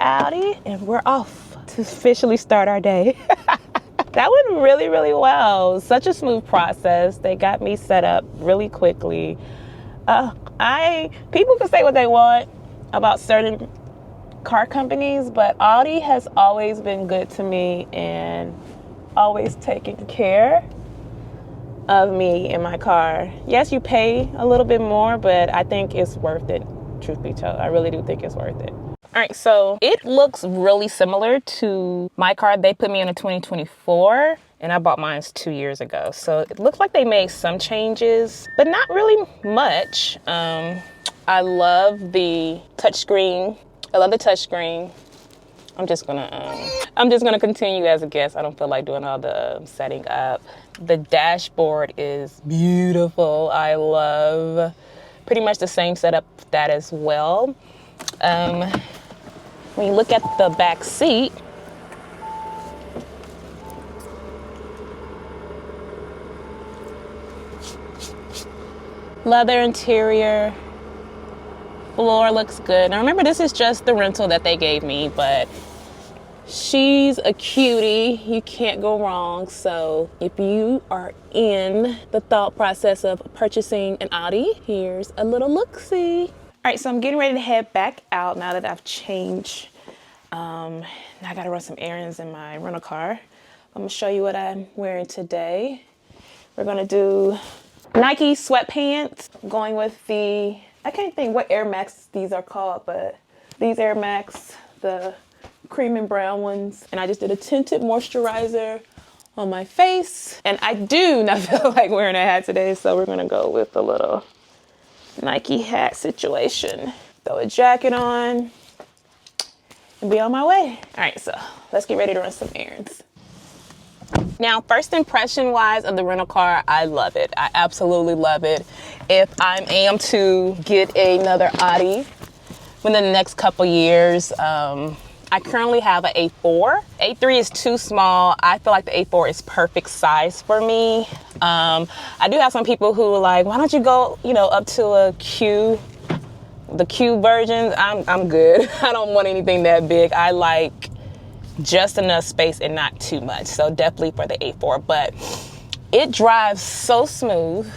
Audi, and we're off to officially start our day. That went really, really well. Such a smooth process. They got me set up really quickly. People can say what they want about certain car companies, but Audi has always been good to me and always taken care of me in my car. Yes, you pay a little bit more, but I think it's worth it, truth be told. I really do think it's worth it. All right, so it looks really similar to my car. They put me in a 2024, and I bought mine 2 years ago. So it looks like they made some changes, but not really much. I love the touchscreen. I'm just gonna continue as a guest. I don't feel like doing all the setting up. The dashboard is beautiful. I love pretty much the same setup that as well. When you look at the back seat, leather interior, floor looks good. Now remember, this is just the rental that they gave me, but she's a cutie. You can't go wrong. So if you are in the thought process of purchasing an Audi, here's a little look-see. All right, so I'm getting ready to head back out now that I've changed. Now I gotta run some errands in my rental car. I'm gonna show you what I'm wearing today. We're gonna do Nike sweatpants. I'm going with the, I can't think what Air Max these are called, but these Air Max, the cream and brown ones. And I just did a tinted moisturizer on my face. And I do not feel like wearing a hat today, so we're gonna go with a little Nike hat situation. Throw a jacket on and be on my way. All right, so let's get ready to run some errands. Now, first impression wise of the rental car, I love it. I absolutely love it. If I am to get another Audi within the next couple years, I currently have an A4. A3 is too small. I feel like the A4 is perfect size for me. I do have some people who are like, why don't you go, up to a Q, the Q versions. I'm good. I don't want anything that big. I like just enough space and not too much. So definitely for the A4, but it drives so smooth,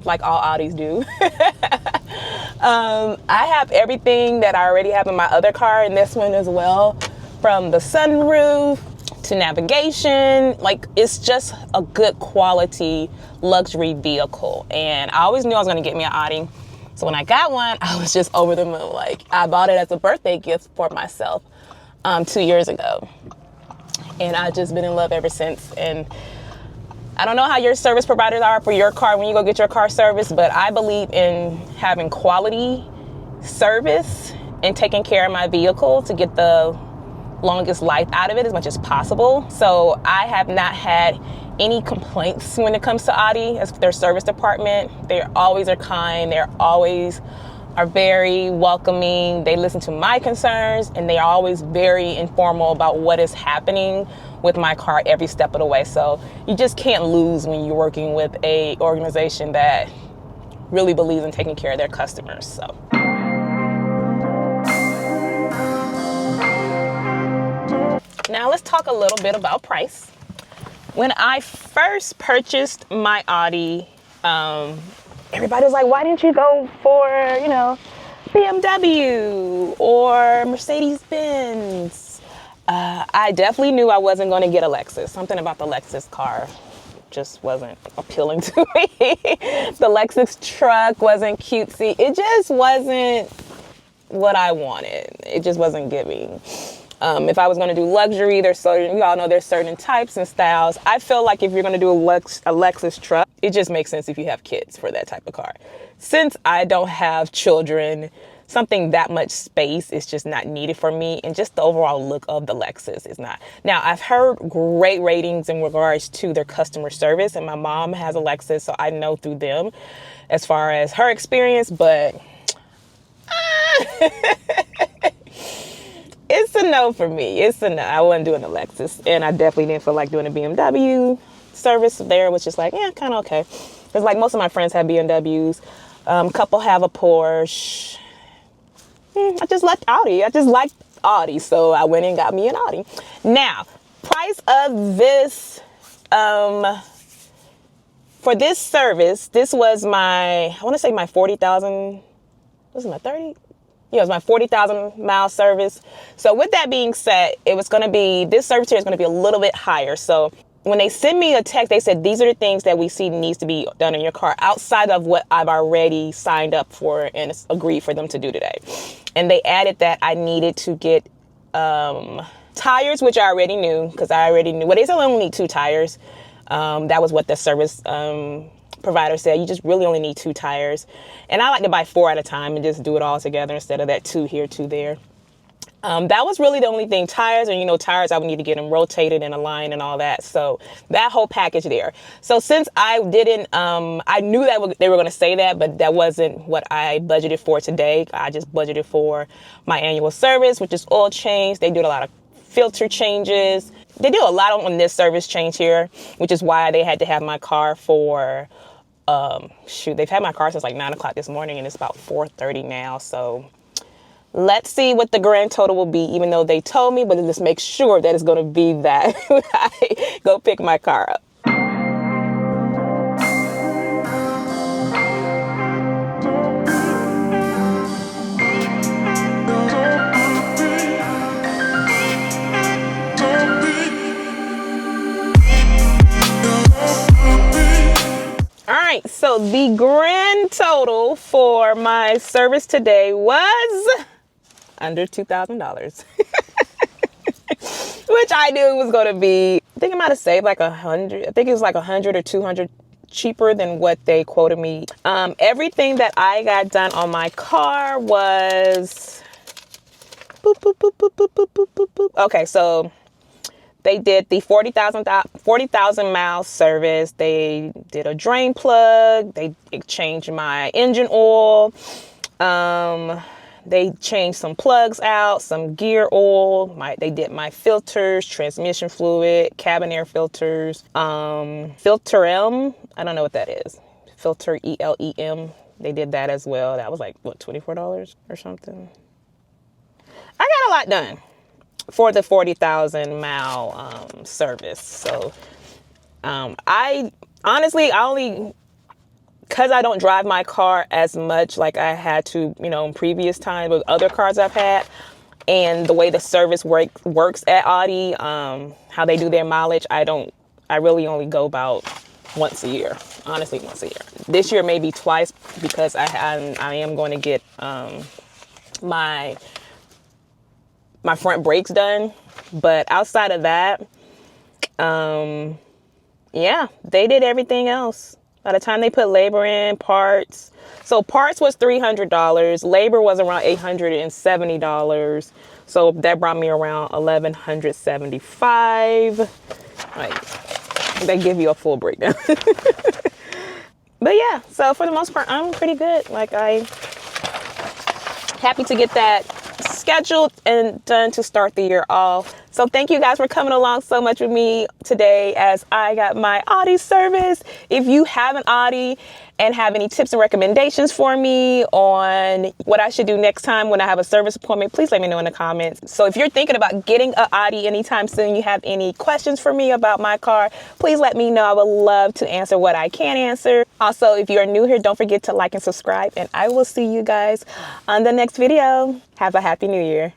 like all Audis do. I have everything that I already have in my other car in this one as well, from the sunroof to navigation. Like, it's just a good quality luxury vehicle. And I always knew I was gonna get me an Audi. So when I got one, I was just over the moon. Like, I bought it as a birthday gift for myself 2 years ago. And I've just been in love ever since. And I don't know how your service providers are for your car when you go get your car serviced, but I believe in having quality service and taking care of my vehicle to get the longest life out of it as much as possible. So I have not had any complaints when it comes to Audi as their service department. They always are kind. They're always are very welcoming. They listen to my concerns, and they are always very informal about what is happening with my car every step of the way. So you just can't lose when you're working with a organization that really believes in taking care of their customers. So. Now let's talk a little bit about price. When I first purchased my Audi, everybody was like, why didn't you go for, BMW or Mercedes-Benz? I definitely knew I wasn't going to get a Lexus. Something about the Lexus car just wasn't appealing to me. The Lexus truck wasn't cutesy. It just wasn't what I wanted. It just wasn't giving. If I was going to do luxury, you all know there's certain types and styles. I feel like if you're going to do a Lexus truck, it just makes sense if you have kids for that type of car. Since I don't have children, something that much space is just not needed for me, and just the overall look of the Lexus is not. Now, I've heard great ratings in regards to their customer service, and my mom has a Lexus, so I know through them as far as her experience, but it's a no for me. It's a no. I wasn't doing a Lexus, and I definitely didn't feel like doing a BMW. Service there was just like, yeah, kind of okay. Because like most of my friends have BMWs. Couple have a Porsche. I just liked Audi. I just liked Audi. So I went and got me an Audi. Now, price of this, for this service, this was my, I want to say my 40,000, was it my 30? Yeah, it was my 40,000 mile service. So with that being said, it was going to be, this service here is going to be a little bit higher. So when they send me a text, they said, these are the things that we see needs to be done in your car outside of what I've already signed up for and agreed for them to do today. And they added that I needed to get tires, which I already knew, because I already knew, well, they said I only need 2 tires. That was what the service provider said. You just really only need 2 tires. And I like to buy 4 at a time and just do it all together instead of that 2 here, 2 there. That was really the only thing. Tires, and tires, I would need to get them rotated and aligned and all that. So that whole package there. So since I didn't, I knew that they were going to say that, but that wasn't what I budgeted for today. I just budgeted for my annual service, which is oil change. They do a lot of filter changes. They do a lot on this service change here, which is why they had to have my car for, they've had my car since like 9 o'clock this morning and it's about 4:30 now. So let's see what the grand total will be, even though they told me, but just make sure that it's going to be that when I go pick my car up. All right, so the grand total for my service today was under $2,000, which I knew it was going to be. I think I might have saved like 100. I think it was like 100 or 200 cheaper than what they quoted me. Everything that I got done on my car was boop, boop, boop, boop, boop, boop, boop, boop, boop. Okay, so they did the 40,000 mile service. They did a drain plug. They changed my engine oil. They changed some plugs out, some gear oil. They did my filters, transmission fluid, cabin air filters, filter M. I don't know what that is. Filter ELEM. They did that as well. That was like, what, $24 or something? I got a lot done for the 40,000 mile service. So I only, because I don't drive my car as much like I had to, in previous times with other cars I've had, and the way the service works at Audi, how they do their mileage, I really only go about once a year, honestly, once a year. This year maybe twice, because I am going to get my front brakes done. But outside of that, yeah, they did everything else. By the time they put labor in, parts. So parts was $300. Labor was around $870. So that brought me around $1,175. Like, they give you a full breakdown. But yeah, so for the most part, I'm pretty good. Like, happy to get that scheduled and done to start the year off. So thank you guys for coming along so much with me today as I got my Audi service. If you have an Audi and have any tips and recommendations for me on what I should do next time when I have a service appointment, please let me know in the comments. So if you're thinking about getting an Audi anytime soon, you have any questions for me about my car, please let me know. I would love to answer what I can answer. Also, if you're new here, don't forget to like and subscribe, and I will see you guys on the next video. Have a happy new year.